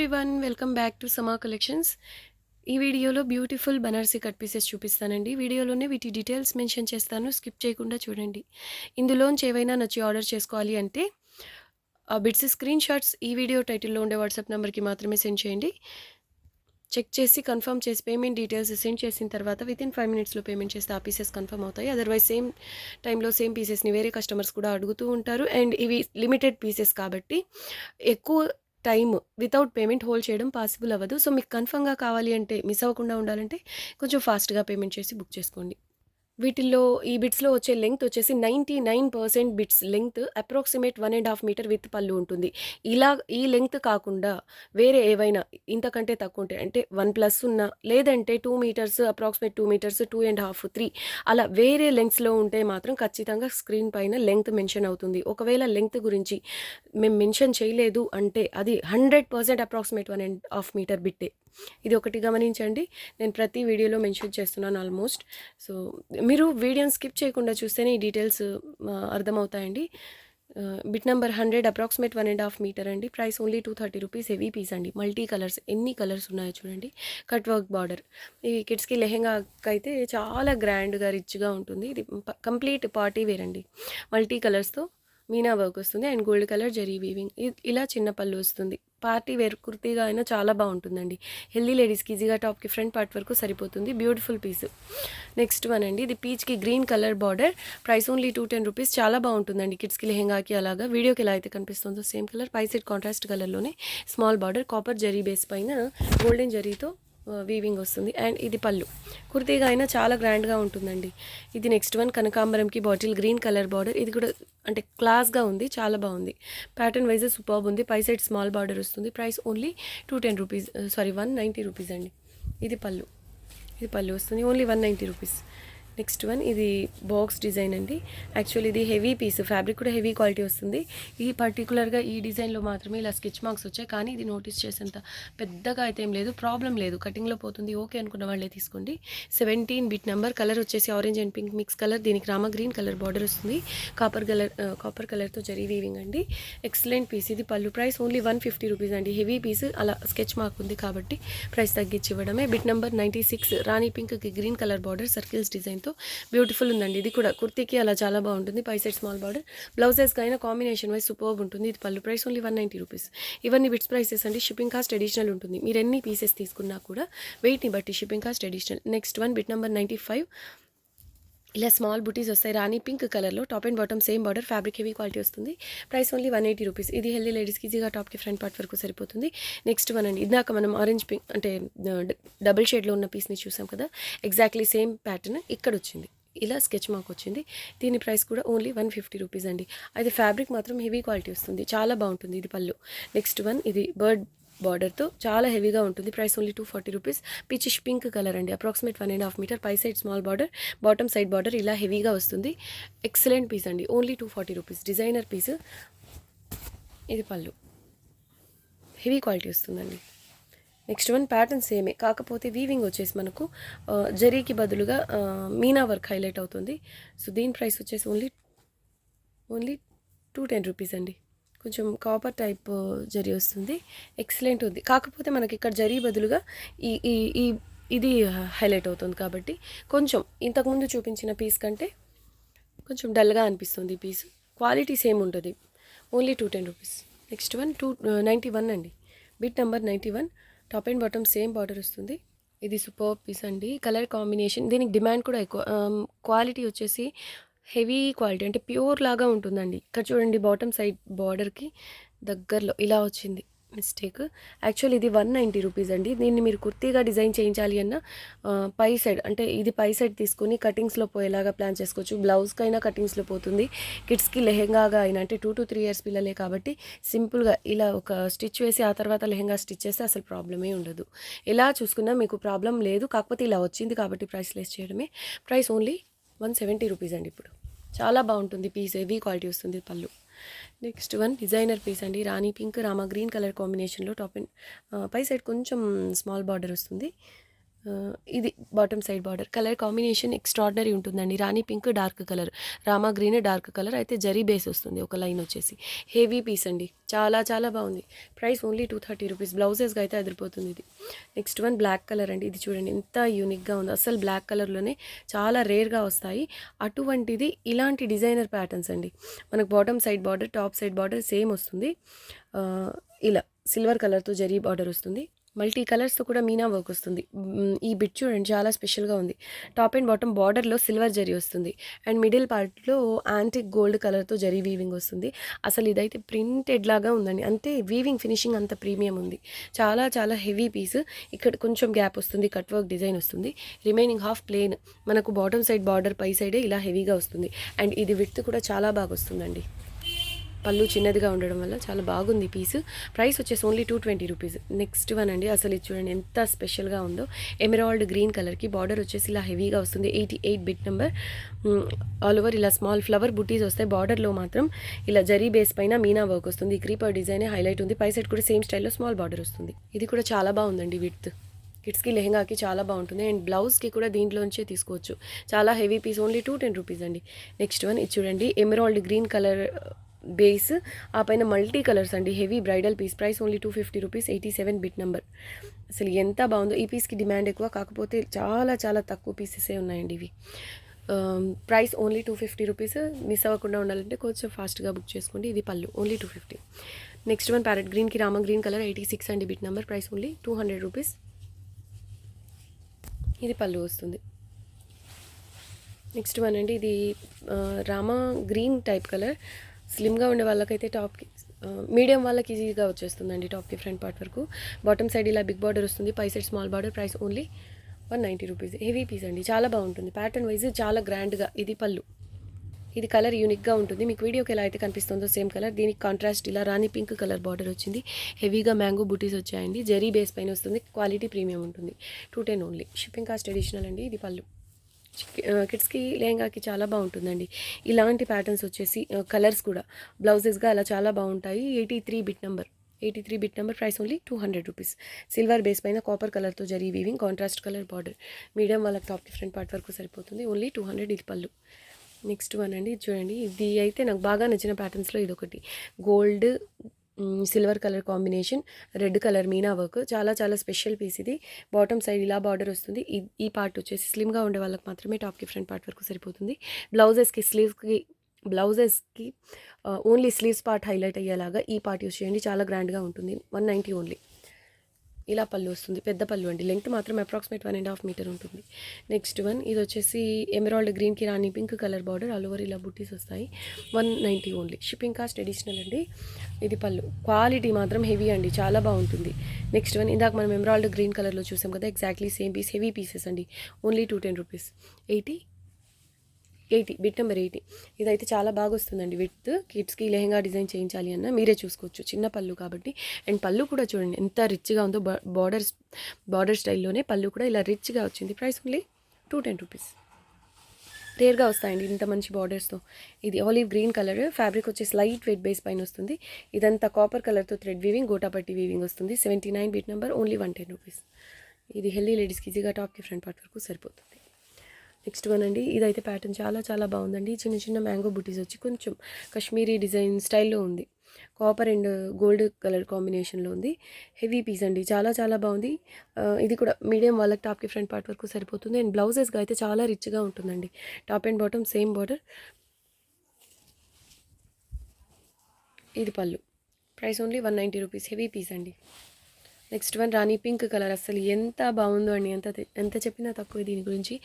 Everyone, welcome back to సమా collections. ఈ వీడియోలో బ్యూటిఫుల్ బనారసి కట్ పీసెస్ చూపిస్తానండి. వీడియోలోనే వీటి డీటెయిల్స్ మెన్షన్ చేస్తాను, స్కిప్ చేయకుండా చూడండి. ఇందులోంచి ఏవైనా నచ్చి ఆర్డర్ చేసుకోవాలి అంటే ఆ బిట్స్ స్క్రీన్ షాట్స్ ఈ వీడియో టైటిల్లో ఉండే వాట్సాప్ నెంబర్కి మాత్రమే సెండ్ చేయండి. చెక్ చేసి కన్ఫర్మ్ చేసి పేమెంట్ డీటెయిల్స్ సెండ్ చేసిన తర్వాత వితిన్ 5 మినిట్స్లో పేమెంట్ చేస్తే ఆ పీసెస్ కన్ఫర్మ్ అవుతాయి. అదర్వైజ్ సేమ్ టైంలో సేమ్ పీసెస్ని వేరే కస్టమర్స్ కూడా అడుగుతూ ఉంటారు. అండ్ ఇవి లిమిటెడ్ పీసెస్ కాబట్టి ఎక్కువ టైమ్ వితౌట్ పేమెంట్ హోల్డ్ చేయడం పాసిబుల్ అవ్వదు. సో మీకు కన్ఫర్మ్గా కావాలి అంటే, మిస్ అవ్వకుండా ఉండాలంటే కొంచెం ఫాస్ట్గా పేమెంట్ చేసి బుక్ చేసుకోండి. వీటిల్లో ఈ బిట్స్‌లో వచ్చే లెంగ్త్ వచ్చేసి 99% bits length approximate 1.5 metre with పళ్ళు ఉంటుంది. ఇలా ఈ లెంగ్త్ కాకుండా వేరే ఏవైనా ఇంతకంటే తక్కువ ఉంటాయి. అంటే 1+ ఉన్నా, లేదంటే 2 మీటర్స్ అప్రాక్సిమేట్ 2 మీటర్స్, 2.5, 3 అలా వేరే లెంగ్త్స్‌లో ఉంటే మాత్రం ఖచ్చితంగా స్క్రీన్ పైన లెంగ్త్ మెన్షన్ అవుతుంది. ఒకవేళ లెంగ్త్ గురించి మేము మెన్షన్ చేయలేదు అంటే అది 100% అప్రాక్సిమేట్ 1.5 మీటర్ బిట్టే. ఇది ఒకటి గమనించండి. నేను ప్రతి వీడియోలో మెన్షన్ చేస్తున్నాను ఆల్మోస్ట్. సో మీరు వీడియోని స్కిప్ చేయకుండా చూస్తేనే ఈ డీటెయిల్స్ అర్థమవుతాయండి. బిట్ నెంబర్ 100 అప్రాక్సిమేట్ 1.5 మీటర్ అండి. Price only 230 rupees. Heavy piece అండి. మల్టీ కలర్స్, ఎన్ని కలర్స్ ఉన్నాయో చూడండి. Cut work border. ఈ కిడ్స్కి లెహెంగాకి అయితే చాలా గ్రాండ్గా రిచ్గా ఉంటుంది. ఇది కంప్లీట్ పార్టీ వేర్ అండి. మల్టీ కలర్స్తో మీనా వర్క్ వస్తుంది and gold colour zari weaving. ఇలా చిన్న పళ్ళు వస్తుంది. పార్టీ వేర్ కుర్తీగా అయినా చాలా బాగుంటుందండి. హెల్దీ లేడీస్కి ఈజీగా టాప్కి ఫ్రంట్ పార్ట్ వరకు సరిపోతుంది. Beautiful piece. నెక్స్ట్ వన్ అండి. ఇది పీచ్కి green colour border. Price only 210 rupees. చాలా బాగుంటుందండి కిడ్స్కి లెహెంగాకి. అలాగా వీడియోకి ఎలా అయితే కనిపిస్తుందో సేమ్ కలర్. పై సైడ్ కాంట్రాస్ట్ కలర్లోనే small border, copper zari base పైన గోల్డెన్ జరీతో వీవింగ్ వస్తుంది. అండ్ ఇది పళ్ళు. కుర్తీగా అయినా చాలా గ్రాండ్గా ఉంటుందండి. ఇది నెక్స్ట్ వన్. కనకాంబరంకి బాటిల్ గ్రీన్ కలర్ బార్డర్. ఇది కూడా అంటే క్లాస్గా ఉంది, చాలా బాగుంది. ప్యాటర్న్ వైజ్ సూపర్బ్ ఉంది. పై సైడ్ స్మాల్ బార్డర్ వస్తుంది. ప్రైస్ ఓన్లీ 210 రూపీస్, 190 రూపీస్ అండి. ఇది పళ్ళు. ఇది పళ్ళు వస్తుంది. Only 190 rupees. Next one. ఇది బాక్స్ డిజైన్ అండి. యాక్చువల్లీ ఇది హెవీ పీస్, ఫ్యాబ్రిక్ కూడా హెవీ క్వాలిటీ వస్తుంది. ఈ పర్టికులర్గా ఈ డిజైన్లో మాత్రమే ఇలా స్కెచ్ మార్క్స్ వచ్చాయి. కానీ ఇది నోటీస్ చేసేంత పెద్దగా అయితే ఏం లేదు, ప్రాబ్లం లేదు. కటింగ్లో పోతుంది, ఓకే అనుకున్న వాళ్ళే తీసుకోండి. 17 బిట్ నెంబర్. కలర్ వచ్చేసి orange and pink mix colour. దీనికి రామ గ్రీన్ కలర్ బార్డర్ వస్తుంది. కాపర్ కలర్తో జరీ వీవింగ్ అండి. Excellent piece. ఇది పళ్ళు. ప్రైస్ ఓన్లీ 150 రూపీస్ అండి. హెవీ పీస్, అలా స్కెచ్ మార్క్ ఉంది కాబట్టి ప్రైస్ తగ్గించి ఇవ్వడమే. Bit number 96. రాణి పింక్కి గ్రీన్ కలర్ బార్డర్ సర్కిల్స్ డిజైన్తో బ్యూటిఫుల్ ఉందండి. ఇది కూడా కుర్తీకి అలా చాలా బాగుంటుంది. పై సైడ్ స్మాల్ బార్డర్. బ్లౌజెస్కి అయినా కాంబినేషన్ వైజ్ సూపర్బ్ ఉంటుంది. ఇది పళ్ళు. Price only 190 rupees. ఇవన్నీ బిట్స్ ప్రైసెస్ అండి. షిప్పింగ్ కాస్ట్ అడిషనల్ ఉంటుంది. మీరు ఎన్ని పీసెస్ తీసుకున్నా కూడా వెయిట్ని బట్టి shipping cost additional. Next one. Bit number 95. ఇలా స్మాల్ బుటీస్ వస్తాయి. రాణి పింక్ కలర్లో top and bottom same border. Fabric heavy quality వస్తుంది. Price only 180 rupees. ఇది హెల్దీ లేడీస్కి ఈజీగా టాప్కి ఫ్రంట్ పార్ట్ వరకు సరిపోతుంది. నెక్స్ట్ వన్ అండి. ఇందాక మనం ఆరెంజ్ పింక్ అంటే డబుల్ షేడ్లో ఉన్న పీస్ని చూసాం కదా, ఎగ్జాక్ట్లీ సేమ్ ప్యాటర్న్ ఇక్కడ వచ్చింది. ఇలా స్కెచ్ మార్క్ వచ్చింది. దీని ప్రైస్ కూడా ఓన్లీ 150 రూపీస్ అండి. అయితే ఫ్యాబ్రిక్ మాత్రం హెవీ క్వాలిటీ వస్తుంది, చాలా బాగుంటుంది. ఇది పళ్ళు. Next one. ఇది బర్డ్ బార్డర్తో చాలా హెవీగా ఉంటుంది. Price only 240 rupees. Peachish pink colour అండి. Approximate 1.5 metre. పై side small border, bottom side border ఇలా హెవీగా వస్తుంది. ఎక్సలెంట్ పీస్ అండి. Only 240 rupees. Designer piece. ఇది పళ్ళు. హెవీ క్వాలిటీ వస్తుందండి. Next one. ప్యాటర్న్ సేమే, కాకపోతే వీవింగ్ వచ్చేసి మనకు జరీకి బదులుగా మీనా వర్క్ హైలైట్ అవుతుంది. సో దీని ప్రైస్ వచ్చేసి ఓన్లీ 210 రూపీస్ అండి. కొంచెం కాపర్ టైప్ జరీ వస్తుంది. ఎక్సలెంట్ ఉంది. కాకపోతే మనకి ఇక్కడ జరీ బదులుగా ఈ ఈ ఈ ఇది హైలైట్ అవుతుంది కాబట్టి కొంచెం ఇంతకుముందు చూపించిన పీస్ కంటే కొంచెం డల్గా అనిపిస్తుంది ఈ పీస్. క్వాలిటీ సేమ్ ఉంటుంది. Only 210 rupees. Next one. 291 అండి. Bit number 91. Top and bottom same border వస్తుంది. ఇది సూపర్ పీస్ అండి. కలర్ కాంబినేషన్, దీనికి డిమాండ్ కూడా ఎక్కువ. క్వాలిటీ వచ్చేసి హెవీ క్వాలిటీ, అంటే ప్యూర్ లాగా ఉంటుందండి. ఇక్కడ చూడండి, బాటమ్ సైడ్ బార్డర్కి దగ్గరలో ఇలా వచ్చింది మిస్టేక్. యాక్చువల్ ఇది 190 రూపీస్ అండి. దీన్ని మీరు కుర్తీగా డిజైన్ చేయించాలి అన్న పై సైడ్, అంటే ఇది పై సైడ్ తీసుకుని కటింగ్స్లో పోయేలాగా ప్లాన్ చేసుకోవచ్చు. బ్లౌజ్కి అయినా కటింగ్స్లో పోతుంది. కిడ్స్కి లెహెంగాగా అయినా, అంటే 2 to 3 ఇయర్స్ పిల్లలే కాబట్టి సింపుల్గా ఇలా ఒక స్టిచ్ వేసి ఆ తర్వాత లెహెంగా స్టిచ్ చేస్తే అసలు ప్రాబ్లమే ఉండదు. ఎలా చూసుకున్నా మీకు ప్రాబ్లం లేదు. కాకపోతే ఇలా వచ్చింది కాబట్టి ప్రైస్ లెస్ చేయడమే. ప్రైస్ ఓన్లీ 170 రూపీస్ అండి. ఇప్పుడు చాలా బాగుంటుంది పీస్. హెవీ క్వాలిటీ వస్తుంది పళ్ళు. Next one. డిజైనర్ పీస్ అండి. రాణి పింక్ రామా గ్రీన్ కలర్ కాంబినేషన్లో టాప్ అండ్ పై సైడ్ కొంచెం స్మాల్ బార్డర్ వస్తుంది. ఇది bottom side border. Colour combination extraordinary ఉంటుందండి. రాణి పింక్ డార్క్ కలర్, రామా గ్రీన్ డార్క్ కలర్, అయితే జరీ బేస్ వస్తుంది ఒక లైన్ వచ్చేసి. హెవీ పీస్ అండి, చాలా చాలా బాగుంది. Price only 230 rupees. బ్లౌజెస్గా అయితే అదిరిపోతుంది ఇది. నెక్స్ట్ వన్ బ్లాక్ కలర్ అండి. ఇది చూడండి ఎంత యూనిక్గా ఉందో. అసలు బ్లాక్ కలర్లోనే చాలా రేర్గా వస్తాయి అటువంటిది. ఇలాంటి డిజైనర్ ప్యాటర్న్స్ అండి. మనకు bottom side border, top side border same వస్తుంది. ఇలా సిల్వర్ కలర్తో జరీ బార్డర్ వస్తుంది. మల్టీ కలర్స్తో కూడా మీనా వర్క్ వస్తుంది. ఈ బిట్ చూడండి చాలా స్పెషల్గా ఉంది. టాప్ అండ్ బాటమ్ బార్డర్లో సిల్వర్ జరీ వస్తుంది అండ్ మిడిల్ పార్ట్లో యాంటిక్ గోల్డ్ కలర్తో జరీ వీవింగ్ వస్తుంది. అసలు ఇదైతే ప్రింటెడ్ లాగా ఉందండి. అంతే వీవింగ్ ఫినిషింగ్ అంత ప్రీమియం ఉంది. చాలా చాలా హెవీ పీస్. ఇక్కడ కొంచెం గ్యాప్ వస్తుంది, కట్ వర్క్ డిజైన్ వస్తుంది. Remaining half plain. మనకు బాటమ్ సైడ్ బార్డర్ పై సైడే ఇలా హెవీగా వస్తుంది. అండ్ ఇది విడ్త్ కూడా చాలా బాగా వస్తుందండి. పళ్ళు చిన్నదిగా ఉండడం వల్ల చాలా బాగుంది పీస్. ప్రైస్ వచ్చేసి ఓన్లీ 220 రూపీస్. నెక్స్ట్ వన్ అండి. అసలు ఇది చూడండి ఎంత స్పెషల్గా ఉందో. ఎమరాల్డ్ గ్రీన్ కలర్కి బార్డర్ వచ్చేసి ఇలా హెవీగా వస్తుంది. 88 బిట్ నెంబర్. ఆల్ ఓవర్ ఇలా స్మాల్ ఫ్లవర్ బుటీస్ వస్తాయి. బార్డర్లో మాత్రం ఇలా జరీ బేస్ పైన మీనా వర్క్ వస్తుంది. ఈ క్రీపర్ డిజైన్ హైలైట్ ఉంది. పై సైడ్ కూడా సేమ్ స్టైల్లో స్మాల్ బార్డర్ వస్తుంది. ఇది కూడా చాలా బాగుందండి విడ్త్. కిడ్స్కి లెహెంగాకి చాలా బాగుంటుంది అండ్ బ్లౌజ్కి కూడా దీంట్లోంచే తీసుకోవచ్చు. చాలా హెవీ పీస్. ఓన్లీ 210 రూపీస్ అండి. నెక్స్ట్ వన్ ఇది చూడండి. ఎమరాల్డ్ గ్రీన్ కలర్ బేస్, ఆ పైన మల్టీ కలర్స్ అండి. Heavy bridal piece. Price only 250 rupees. 87 bit number. అసలు ఎంత బాగుందో. ఈ పీస్కి డిమాండ్ ఎక్కువ, కాకపోతే చాలా చాలా తక్కువ పీసెసే ఉన్నాయండి ఇవి. Price only 250 rupees. మిస్ అవ్వకుండా ఉండాలంటే కొంచెం ఫాస్ట్గా బుక్ చేసుకోండి. ఇది పళ్ళు. ఓన్లీ 250. నెక్స్ట్ వన్ ప్యారెట్ గ్రీన్కి రామ గ్రీన్ కలర్. 86 అండి bit number. Price only 200 rupees. ఇది పళ్ళు వస్తుంది. నెక్స్ట్ వన్ అండి. ఇది రామా గ్రీన్ టైప్ కలర్. స్లిమ్గా ఉండే వాళ్ళకైతే టాప్కి, మీడియం వాళ్ళకి ఈజీగా వచ్చేస్తుందండి టాప్కి ఫ్రంట్ పార్ట్ వరకు. బాటమ్ సైడ్ ఇలా బిగ్ బార్డర్ వస్తుంది. పై side small border. Price only 190 rupees. Heavy piece అండి, చాలా బాగుంటుంది. ప్యాటర్న్ వైజ్ చాలా గ్రాండ్గా. ఇది పళ్ళు. ఇది కలర్ యూనిక్గా ఉంటుంది. మీకు వీడియోకి ఎలా అయితే కనిపిస్తుందో సేమ్ కలర్. దీనికి కాంట్రాస్ట్ ఇలా రాణి పింక్ కలర్ బార్డర్ వచ్చింది. హెవీగా మ్యాంగో బూటీస్ వచ్చాయండి. జరీ బేస్ పైన వస్తుంది. క్వాలిటీ ప్రీమియం ఉంటుంది. 210 ఓన్లీ. షిప్పింగ్ కాస్ట్ అడిషనల్ అండి. ఇది పళ్ళు. కిడ్స్కి లెహంగాకి చాలా బాగుంటుందండి. ఇలాంటి ప్యాటర్న్స్ వచ్చేసి కలర్స్ కూడా బ్లౌజెస్గా అలా చాలా బాగుంటాయి. 83 bit number. 83 bit number. Price only 200 rupees. Silver base పైన కాపర్ కలర్తో జరీ weaving, contrast colour border. Medium వాళ్ళకి టాప్కి ఫ్రంట్ పార్ట్ వరకు సరిపోతుంది. ఓన్లీ 200. ఇది పళ్ళు. నెక్స్ట్ వన్ అండి. చూడండి, ఇది అయితే నాకు బాగా నచ్చిన ప్యాటర్న్స్లో ఇదొకటి. Gold silver colour combination, red colour Meena work. చాలా చాలా స్పెషల్ పీస్ ఇది. బాటమ్ సైడ్ ఇలా బార్డర్ వస్తుంది. ఈ పార్ట్ వచ్చేసి స్లిమ్గా ఉండే వాళ్ళకి మాత్రమే టాప్కి ఫ్రంట్ పార్ట్ వరకు సరిపోతుంది. బ్లౌజెస్కి ఓన్లీ స్లీవ్స్ పార్ట్ హైలైట్ అయ్యేలాగా ఈ పార్ట్ యూస్ చేయండి. చాలా గ్రాండ్గా ఉంటుంది. 190 ఓన్లీ. ఇలా పళ్ళు వస్తుంది. పెద్ద పళ్ళు అండి. లెంగ్త్ మాత్రం అప్రాక్సిమేట్ 1.5 మీటర్ ఉంటుంది. Next one. ఇది వచ్చేసి ఎమరాల్డ్ గ్రీన్కి రాణి pink colour border. All over ఇలా బుట్టీస్ వస్తాయి. 190 ఓన్లీ. షిప్పింగ్ కాస్ట్ అడిషనల్ అండి. ఇది పళ్ళు. క్వాలిటీ మాత్రం హెవీ అండి, చాలా బాగుంటుంది. Next one. ఇందాక మనం ఎమరాల్డ్ గ్రీన్ కలర్లో చూసాం కదా, exactly same piece. Heavy pieces అండి. Only 210 rupees. 80 bit number 80. ఇదైతే చాలా బాగా వస్తుందండి విత్. కిడ్స్కి లెహంగా డిజైన్ చేయించాలి అన్న మీరే చూసుకోవచ్చు. చిన్న పళ్ళు కాబట్టి. అండ్ పళ్ళు కూడా చూడండి ఎంత రిచ్గా ఉందో. బార్డర్ స్టైల్లోనే పళ్ళు కూడా ఇలా రిచ్గా వచ్చింది. Price only 210 rupees. రేర్గా వస్తాయండి ఇంత మంచి బార్డర్స్తో. ఇది ఆలివ్ గ్రీన్ కలర్. ఫ్యాబ్రిక్ వచ్చేసి లైట్ వెయిట్ బేస్ పైన వస్తుంది. ఇదంతా కాపర్ కలర్తో థ్రెడ్ వీవింగ్, గోటాపట్టి వీవింగ్ వస్తుంది. 79 బిట్ నెంబర్. Only 110 rupees. ఇది హెల్దీ లేడీస్కి ఈజీగా టాప్కి ఫ్రంట్ పార్ట్ వరకు సరిపోతుంది. నెక్స్ట్ వన్ అండి. ఇదైతే ప్యాటర్న్ చాలా చాలా బాగుందండి. చిన్న చిన్న మ్యాంగో బుటీస్ వచ్చి కొంచెం కాశ్మీరీ డిజైన్ స్టైల్లో ఉంది. కాపర్ అండ్ గోల్డ్ కలర్ కాంబినేషన్లో ఉంది. హెవీ పీస్ అండి, చాలా చాలా బాగుంది. ఇది కూడా మీడియం వాళ్ళకి టాప్కి ఫ్రంట్ పార్ట్ వరకు సరిపోతుంది. అండ్ బ్లౌజెస్గా అయితే చాలా రిచ్గా ఉంటుందండి. Top and bottom same border. ఇది పళ్ళు. Price only 190 rupees. Heavy piece అండి. నెక్స్ట్ వన్ రాణి పింక్ కలర్. అసలు ఎంత బాగుందో అండి, ఎంత చెప్పినా తక్కువ దీని గురించి.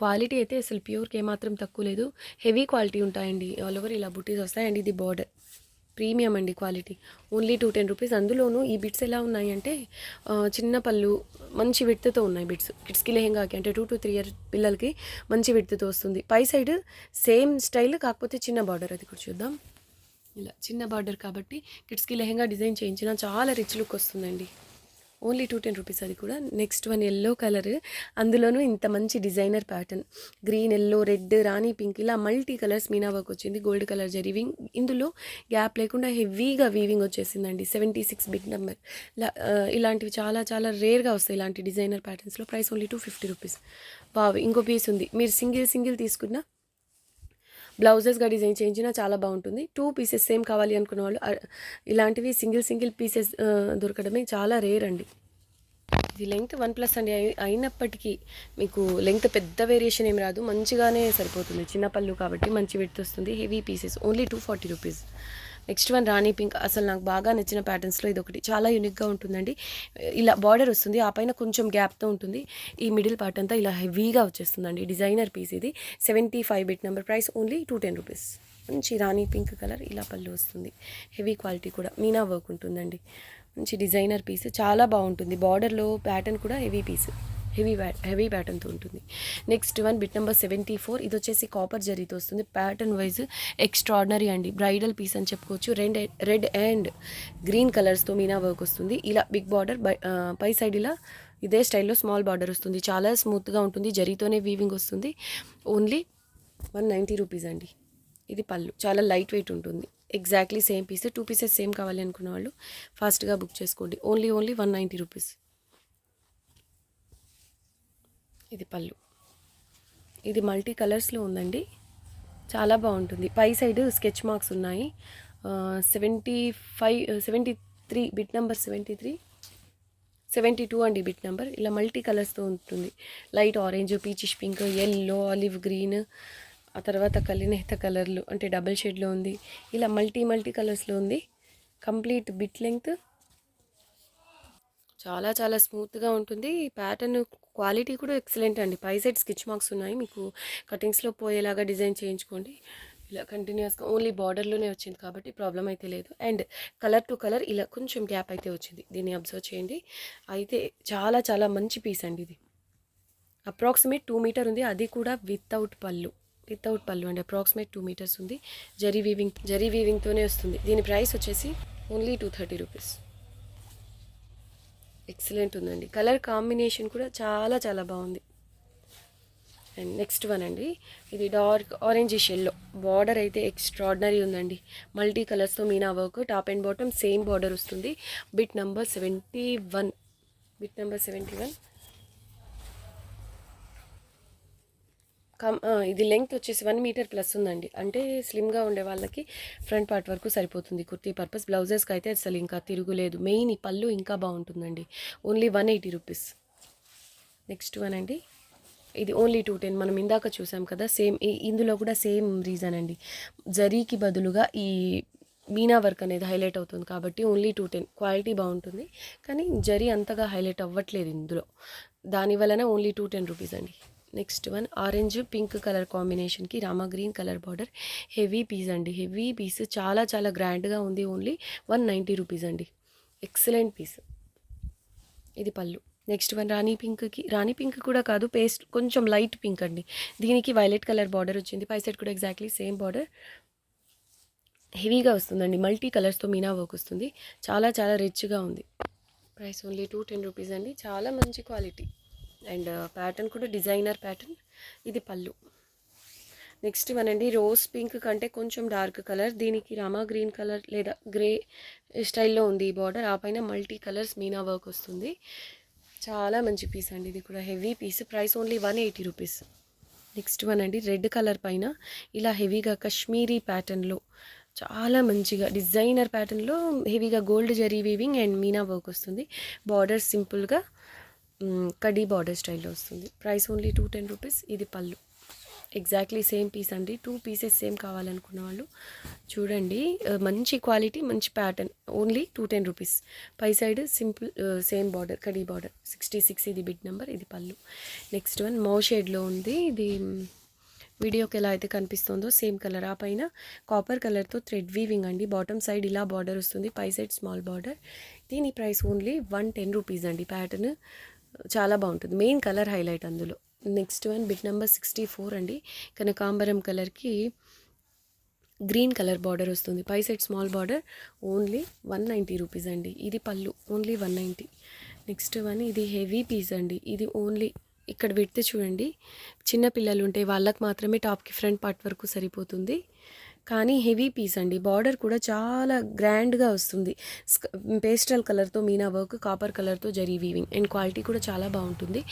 క్వాలిటీ అయితే అసలు ప్యూర్కి ఏమాత్రం తక్కువ లేదు. హెవీ క్వాలిటీ ఉంటాయండి. ఆల్ ఓవర్ ఇలా బుటీస్ వస్తాయి. అండ్ ఇది బార్డర్ ప్రీమియం అండి క్వాలిటీ. Only 210 rupees. అందులోనూ ఈ బిట్స్ ఎలా ఉన్నాయి అంటే చిన్న పళ్ళు, మంచి విడ్త్తో ఉన్నాయి బిట్స్. కిడ్స్కి లెహంగాకి అంటే 2 to 3 ఇయర్ పిల్లలకి మంచి విడ్త్తో వస్తుంది. పై సైడ్ సేమ్ స్టైల్, కాకపోతే చిన్న బార్డర్. అది కూడా చూద్దాం. ఇలా చిన్న బార్డర్ కాబట్టి కిడ్స్కి లెహంగా డిజైన్ చేయించినా చాలా రిచ్ లుక్ వస్తుందండి. ఓన్లీ 210 రూపీస్ అది కూడా. నెక్స్ట్ వన్ యెల్లో కలర్, అందులోనూ ఇంత మంచి designer pattern, green, yellow, red, రాణి పింక్, ఇలా మల్టీ కలర్స్ మీనా వర్క్ వచ్చింది. గోల్డ్ కలర్ జరీవింగ్, ఇందులో గ్యాప్ లేకుండా హెవీగా వీవింగ్ వచ్చేసిందండి. 76 బిగ్ నెంబర్. ఇలాంటివి చాలా చాలా రేర్గా వస్తాయి ఇలాంటి డిజైనర్ ప్యాటర్న్స్లో. Price only 250 rupees. బావి ఇంకో పీస్ ఉంది, మీరు సింగిల్ తీసుకున్నా బ్లౌజెస్గా డిజైన్ చేయించినా చాలా బాగుంటుంది. 2 పీసెస్ సేమ్ కావాలి అనుకున్న వాళ్ళు ఇలాంటివి సింగిల్ పీసెస్ దొరకడమే చాలా రేర్ అండి. ఇది లెంగ్త్ 1+ అండి, అయినప్పటికీ మీకు లెంగ్త్ పెద్ద వేరియేషన్ ఏం రాదు, మంచిగానే సరిపోతుంది. చిన్న పళ్ళు కాబట్టి మంచి విడ్త్ వస్తుంది. Heavy pieces only 240 rupees. Next one రాణి పింక్. అసలు నాకు బాగా నచ్చిన ప్యాటర్న్స్లో ఇది ఒకటి, చాలా యూనిక్గా ఉంటుందండి. ఇలా బార్డర్ వస్తుంది, ఆ పైన కొంచెం గ్యాప్తో ఉంటుంది. ఈ మిడిల్ పార్ట్ అంతా ఇలా హెవీగా వచ్చేస్తుందండి. డిజైనర్ పీస్ ఇది. 75 bit number. Price only 210 rupees. మంచి రాణి పింక్ కలర్, ఇలా పళ్ళు వస్తుంది. హెవీ క్వాలిటీ కూడా, మీనా వర్క్ ఉంటుందండి. మంచి డిజైనర్ పీస్, చాలా బాగుంటుంది. బార్డర్లో ప్యాటర్న్ కూడా హెవీ పీస్, హెవీ ప్యాటర్న్తో ఉంటుంది. Next one bit number 74. ఇది వచ్చేసి కాపర్ జరీతో వస్తుంది. ప్యాటర్న్ వైజ్ ఎక్స్ట్రాడినరీ అండి. బ్రైడల్ పీస్ అని చెప్పుకోవచ్చు. రెడ్ అండ్ గ్రీన్ కలర్స్తో మీనా వర్క్ వస్తుంది. ఇలా బిగ్ బార్డర్, పై సైడ్ ఇలా ఇదే స్టైల్లో స్మాల్ బార్డర్ వస్తుంది. చాలా స్మూత్గా ఉంటుంది. జరీతోనే వీవింగ్ వస్తుంది. ఓన్లీ 190 రూపీస్ అండి. ఇది పళ్ళు, చాలా లైట్ వెయిట్ ఉంటుంది. Exactly same piece. 2 pieces same కావాలి అనుకున్న వాళ్ళు ఫాస్ట్గా బుక్ చేసుకోండి. Only 190 rupees. ఇది పళ్ళు. ఇది మల్టీ కలర్స్లో ఉందండి, చాలా బాగుంటుంది. పై సైడ్ స్కెచ్ మార్క్స్ ఉన్నాయి. 73 బిట్ నెంబర్, 72 అండి బిట్ నెంబర్. ఇలా మల్టీ కలర్స్తో ఉంటుంది. Light orange, peachish pink, yellow, olive green, ఆ తర్వాత కలినేత కలర్లు అంటే డబుల్ షేడ్లో ఉంది. ఇలా మల్టీ కలర్స్లో ఉంది. కంప్లీట్ బిట్ లెంగ్త్ చాలా చాలా స్మూత్గా ఉంటుంది. ప్యాటర్న్ క్వాలిటీ కూడా ఎక్సలెంట్ అండి. పై సైడ్ స్కెచ్ మార్క్స్ ఉన్నాయి, మీకు కటింగ్స్లో పోయేలాగా డిజైన్ చేయించుకోండి. ఇలా కంటిన్యూస్గా ఓన్లీ బార్డర్లోనే వచ్చింది కాబట్టి ప్రాబ్లం అయితే లేదు. అండ్ కలర్ టు కలర్ ఇలా కొంచెం గ్యాప్ అయితే వచ్చింది, దీన్ని అబ్జర్వ్ చేయండి. అయితే చాలా చాలా మంచి పీస్ అండి ఇది. అప్రాక్సిమేట్ 2 మీటర్ ఉంది, అది కూడా వితౌట్ పళ్ళు అండి. అప్రాక్సిమేట్ 2 మీటర్స్ ఉంది. జరీ వీవింగ్తోనే వస్తుంది. దీని ప్రైస్ వచ్చేసి ఓన్లీ 230 రూపీస్. ఎక్సలెంట్ ఉందండి. కలర్ కాంబినేషన్ కూడా చాలా చాలా బాగుంది. అండ్ నెక్స్ట్ వన్ అండి, ఇది డార్క్ ఆరెంజ్ షెల్లో. బార్డర్ అయితే ఎక్స్ట్రాడినరీ ఉందండి. మల్టీ కలర్స్తో మీనా work, top and bottom same border వస్తుంది. Bit number 71. ఇది లెంగ్త్ వచ్చేసి 1 మీటర్ ప్లస్ ఉందండి. అంటే స్లిమ్గా ఉండే వాళ్ళకి ఫ్రంట్ పార్ట్ వరకు సరిపోతుంది కుర్తీ పర్పస్. బ్లౌజెస్కి అయితే అసలు ఇంకా తిరుగులేదు. మెయిన్ ఈ పళ్ళు ఇంకా బాగుంటుందండి. Only 180 rupees. నెక్స్ట్ వన్ అండి, ఇది ఓన్లీ 210. మనం ఇందాక చూసాం కదా, సేమ్ ఇందులో కూడా సేమ్ రీజన్ అండి. జరీకి బదులుగా ఈ మీనా వర్క్ అనేది హైలైట్ అవుతుంది కాబట్టి ఓన్లీ 210. క్వాలిటీ బాగుంటుంది కానీ జరీ అంతగా హైలైట్ అవ్వట్లేదు ఇందులో, దాని వలన ఓన్లీ 210 రూపీస్ అండి. Next one orange pink colour కాంబినేషన్కి రామా green colour border. Heavy piece అండి, హెవీ పీస్, చాలా చాలా గ్రాండ్గా ఉంది. ఓన్లీ 190 రూపీస్ అండి. Excellent piece. ఇది పళ్ళు. నెక్స్ట్ వన్ రాణి పింక్ కూడా కాదు, పేస్ట్ కొంచెం లైట్ పింక్ అండి. దీనికి వైలెట్ కలర్ బార్డర్ వచ్చింది. పై సైడ్ కూడా ఎగ్జాక్ట్లీ సేమ్ బార్డర్. హెవీగా వస్తుందండి. మల్టీ కలర్స్తో మీనా వర్క్ వస్తుంది. చాలా చాలా రిచ్గా ఉంది. ప్రైస్ ఓన్లీ 210 రూపీస్ అండి. చాలా మంచి క్వాలిటీ. అండ్ ప్యాటర్న్ కూడా డిజైనర్ ప్యాటర్న్. ఇది పళ్ళు. నెక్స్ట్ వనండి, రోజ్ పింక్ కంటే కొంచెం డార్క్ కలర్. దీనికి రామా గ్రీన్ కలర్ లేదా గ్రే స్టైల్లో ఉంది ఈ బార్డర్. ఆ పైన మల్టీ కలర్స్ మీనా వర్క్ వస్తుంది. చాలా మంచి పీస్ అండి. ఇది కూడా heavy piece. Price only 180 rupees. Next one అండి, రెడ్ కలర్ పైన ఇలా హెవీగా కాశ్మీరీ ప్యాటర్న్లో చాలా మంచిగా డిజైనర్ ప్యాటర్న్లో హెవీగా గోల్డ్ జరీ వీవింగ్ అండ్ మీనా వర్క్ వస్తుంది. బార్డర్ సింపుల్గా కడీ బార్డర్ స్టైల్లో వస్తుంది. Price only 210 rupees. ఇది పళ్ళు. ఎగ్జాక్ట్లీ సేమ్ పీస్ అండి. 2 పీసెస్ సేమ్ కావాలనుకున్న వాళ్ళు చూడండి. మంచి క్వాలిటీ, మంచి ప్యాటర్న్. Only 210 rupees. పై సైడ్ సింపుల్ సేమ్ బార్డర్, కడీ బార్డర్. 66 ఇది బిగ్ నెంబర్. ఇది పళ్ళు. నెక్స్ట్ వన్ మౌ షేడ్లో ఉంది. ఇది వీడియోకి ఎలా అయితే కనిపిస్తుందో సేమ్ కలర్. ఆ పైన కాపర్ కలర్తో థ్రెడ్ వీవింగ్ అండి. బాటమ్ సైడ్ ఇలా బార్డర్ వస్తుంది, పై సైడ్ స్మాల్ బార్డర్. దీని ప్రైస్ ఓన్లీ 110 రూపీస్ అండి. ప్యాటర్న్ చాలా బాగుంటుంది, మెయిన్ కలర్ హైలైట్ అందులో. నెక్స్ట్ వన్ బిట్ నెంబర్ 64 అండి. కనకాంబరం కలర్కి గ్రీన్ కలర్ బార్డర్ వస్తుంది, పై side small border. Only 190 rupees అండి. ఇది పళ్ళు. ఓన్లీ 190. నెక్స్ట్ వన్ ఇది హెవీ పీస్ అండి. ఇది ఓన్లీ ఇక్కడ విడ్త్ చూడండి. చిన్న పిల్లలు ఉంటే వాళ్ళకి మాత్రమే టాప్‌కి ఫ్రంట్ పార్ట్ వరకు సరిపోతుంది. కానీ హెవీ పీస్ అండి. బార్డర్ కూడా చాలా గ్రాండ్‌గా వస్తుంది. పేస్టల్ కలర్‌తో మీనా వర్క్, కాపర్ కలర్‌తో జరీ వీవింగ్ అండ్ క్వాలిటీ కూడా చాలా బాగుంటుంది.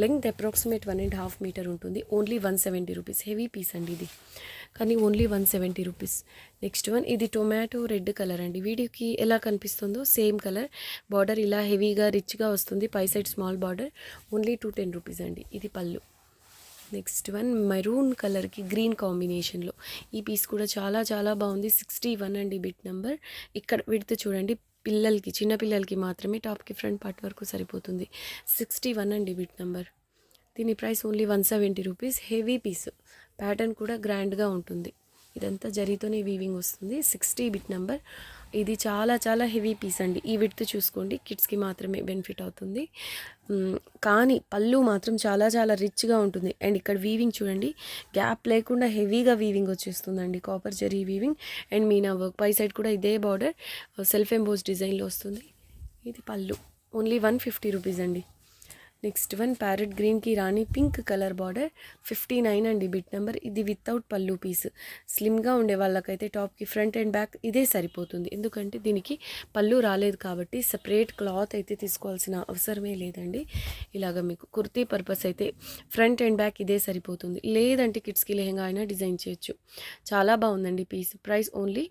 లెంగ్త్ అప్రాక్సిమేట్ 1.5 మీటర్ ఉంటుంది. Only 170 rupees. హెవీ పీస్ అండి ఇది. కానీ ఓన్లీ 170 రూపీస్. నెక్స్ట్ వన్ ఇది టొమాటో రెడ్ కలర్ అండి. వీడియోకి ఎలా కనిపిస్తుందో సేమ్ కలర్. బార్డర్ ఇలా హెవీగా రిచ్గా వస్తుంది. పై side small border. Only 210 rupees అండి. ఇది పళ్ళు. నెక్స్ట్ వన్ మెరూన్ కలర్కి గ్రీన్ కాంబినేషన్లో ఈ పీస్ కూడా చాలా చాలా బాగుంది. 61 అండి బిట్ నెంబర్. ఇక్కడ విడ్త్ చూడండి. పిల్లలకి చిన్న పిల్లలకి మాత్రమే టాప్కి ఫ్రంట్ పార్ట్ వరకు సరిపోతుంది. 61 అండి బిట్ నెంబర్. దీని price only 170 rupees. Heavy piece. Pattern కూడా గ్రాండ్గా ఉంటుంది. ఇదంతా జరీతోనే వీవింగ్ వస్తుంది. 60 బిట్ నెంబర్. ఇది చాలా చాలా హెవీ పీస్ అండి. ఈ విడ్త్ చూసుకోండి. కిడ్స్కి మాత్రమే బెనిఫిట్ అవుతుంది. కానీ పళ్ళు మాత్రం చాలా చాలా రిచ్గా ఉంటుంది. అండ్ ఇక్కడ వీవింగ్ చూడండి. గ్యాప్ లేకుండా హెవీగా వీవింగ్ వచ్చేస్తుందండి. కాపర్ జరీ వీవింగ్ అండ్ మీనా వర్క్. పై సైడ్ కూడా ఇదే బార్డర్ సెల్ఫ్ ఎంబోస్ డిజైన్లో వస్తుంది. ఇది పళ్ళు. ఓన్లీ 150 రూపీస్ అండి. నెక్స్ట్ వన్ ప్యారెట్ గ్రీన్కి రాణి పింక్ కలర్ బార్డర్. 59 అండి బిట్ నెంబర్. ఇది వితౌట్ పళ్ళు పీస్. స్లిమ్గా ఉండే వాళ్ళకైతే టాప్కి ఫ్రంట్ అండ్ బ్యాక్ ఇదే సరిపోతుంది. ఎందుకంటే దీనికి పళ్ళు రాలేదు కాబట్టి సపరేట్ క్లాత్ అయితే తీసుకోవాల్సిన అవసరమే లేదండి. ఇలాగ మీకు కుర్తీ పర్పస్ అయితే ఫ్రంట్ అండ్ బ్యాక్ ఇదే సరిపోతుంది. లేదంటే కిడ్స్కి లెహంగా అయినా డిజైన్ చేయొచ్చు. చాలా బాగుందండి పీస్. ప్రైస్ ఓన్లీ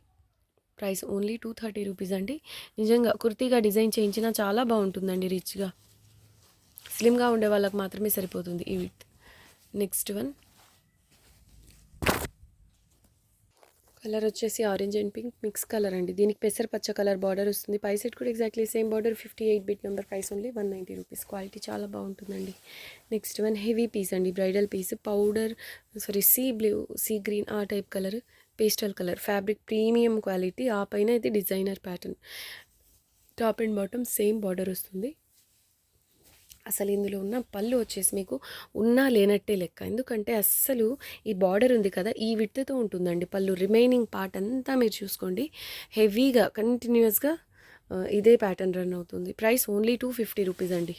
230 రూపీస్ అండి. నిజంగా కుర్తీగా డిజైన్ చేయించినా చాలా బాగుంటుందండి. రిచ్గా స్లిమ్గా ఉండే వాళ్ళకి మాత్రమే సరిపోతుంది ఈ విత్. నెక్స్ట్ వన్ కలర్ వచ్చేసి orange and pink mix colour అండి. దీనికి పెసర పచ్చ కలర్ బార్డర్ వస్తుంది. పై సైడ్ కూడా exactly same border. 58 bit number. Price only 190 rupees. Quality చాలా బాగుంటుందండి. నెక్స్ట్ వన్ హెవీ పీస్ అండి. Bridal piece. Powder sea blue, sea green ఆ type colour. Pastel colour. Fabric premium quality. ఆ పైన అయితే designer pattern. Top and bottom same border వస్తుంది. అసలు ఇందులో ఉన్న పళ్ళు వచ్చేసి మీకు ఉన్నా లేనట్టే లెక్క. ఎందుకంటే అస్సలు ఈ బార్డర్ ఉంది కదా ఈ విడ్త్తో ఉంటుందండి పళ్ళు. రిమైనింగ్ పార్ట్ అంతా మీరు చూసుకోండి హెవీగా కంటిన్యూస్గా ఇదే ప్యాటర్న్ రన్ అవుతుంది. ప్రైస్ ఓన్లీ 250 రూపీస్ అండి.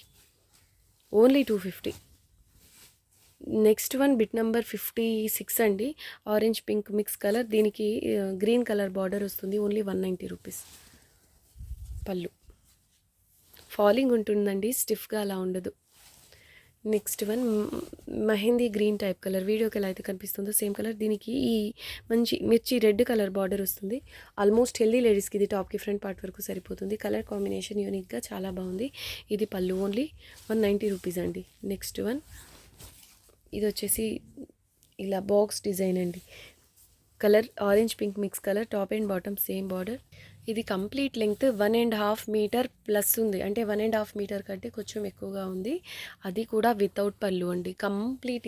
Only 250. Next one bit number 56 అండి. Orange pink mix colour. దీనికి గ్రీన్ కలర్ బార్డర్ వస్తుంది. Only 190 rupees. పళ్ళు ఫాలింగ్ ఉంటుందండి. స్టిఫ్గా అలా ఉండదు. Next one mehndi green type colour. వీడియోకి ఎలా అయితే కనిపిస్తుందో సేమ్ కలర్. దీనికి ఈ మంచి మిర్చి రెడ్ కలర్ బార్డర్ వస్తుంది. ఆల్మోస్ట్ హెల్దీ లేడీస్కి ఇది టాప్కి ఫ్రంట్ పార్ట్ వరకు సరిపోతుంది. కలర్ కాంబినేషన్ యూనిక్గా చాలా బాగుంది. ఇది పళ్ళు. ఓన్లీ 190 రూపీస్ అండి. నెక్స్ట్ వన్ ఇది వచ్చేసి ఇలా బాక్స్ డిజైన్ అండి. Colour orange pink mix colour. Top and bottom same border. ఇది కంప్లీట్ లెంగ్త్ 1.5 మీటర్ ప్లస్ ఉంది. అంటే 1.5 మీటర్ కంటే కొంచెం ఎక్కువగా ఉంది. అది కూడా వితౌట్ పళ్ళు అండి. కంప్లీట్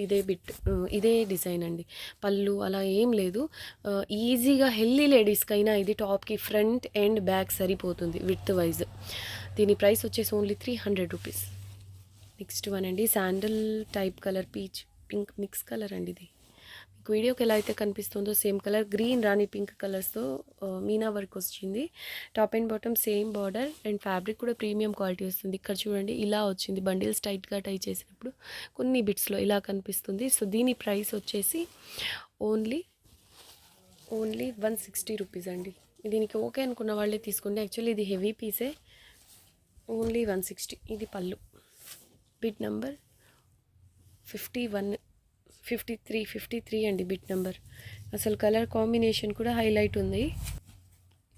ఇదే డిజైన్ అండి. పళ్ళు అలా ఏం లేదు. ఈజీగా హెల్దీ లేడీస్కైనా ఇది టాప్కి ఫ్రంట్ అండ్ బ్యాక్ సరిపోతుంది విత్ వైజ్. దీని ప్రైస్ వచ్చేసి ఓన్లీ 300 రూపీస్. నెక్స్ట్ వన్ అండి sandal type colour peach pink mix colour అండి. ఇది వీడియోకి ఎలా అయితే కనిపిస్తుందో సేమ్ కలర్. గ్రీన్ రాణి పింక్ కలర్స్తో మీనా వర్క్ వచ్చింది. Top and bottom same border and fabric కూడా ప్రీమియం క్వాలిటీ వస్తుంది. ఇక్కడ చూడండి ఇలా వచ్చింది. బండిల్స్ టైట్గా టై చేసినప్పుడు కొన్ని బిట్స్లో ఇలా కనిపిస్తుంది. సో దీని ప్రైస్ వచ్చేసి ఓన్లీ 160 రూపీస్ అండి. దీనికి ఓకే అనుకున్న వాళ్ళే తీసుకోండి. యాక్చువల్లీ ఇది హెవీ పీసే. ఓన్లీ 160. ఇది పళ్ళు. బిట్ నెంబర్ 53 అండి బిట్ నెంబర్. అసలు కలర్ కాంబినేషన్ కూడా హైలైట్ ఉంది.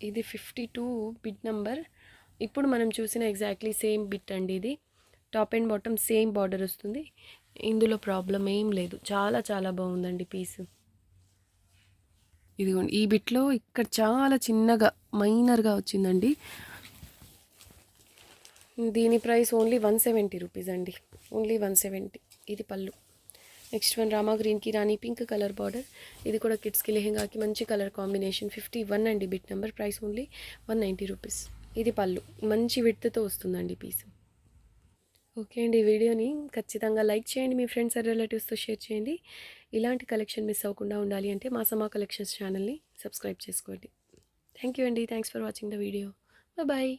ఇది 52 బిట్ నెంబర్. ఇప్పుడు మనం చూసిన ఎగ్జాక్ట్లీ సేమ్ బిట్ అండి. ఇది top and bottom same border వస్తుంది. ఇందులో ప్రాబ్లం ఏం లేదు. చాలా చాలా బాగుందండి పీస్. ఇదిగోండి ఈ బిట్లో ఇక్కడ చాలా చిన్నగా మైనర్గా వచ్చిందండి. దీని ప్రైస్ ఓన్లీ 170 రూపీస్ అండి. ఓన్లీ 170. ఇది పళ్ళు. నెక్స్ట్ వన్ రామా గ్రీన్కి రాణి పింక్ కలర్ బార్డర్. ఇది కూడా కిడ్స్కి లెహెంగాకి మంచి కలర్ కాంబినేషన్. 51 అండి bit number. Price only 190 rupees. ఇది పళ్ళు. మంచి విడ్త్తో వస్తుందండి పీస్. ఓకే అండి. ఈ వీడియోని ఖచ్చితంగా లైక్ చేయండి. మీ ఫ్రెండ్స్ అండ్ రిలేటివ్స్తో షేర్ చేయండి. ఇలాంటి కలెక్షన్ మిస్ అవ్వకుండా ఉండాలి అంటే మా సమా కలెక్షన్స్ ఛానల్ని సబ్స్క్రైబ్ చేసుకోండి. థ్యాంక్ యూ అండి. Thanks for watching the video. Bye.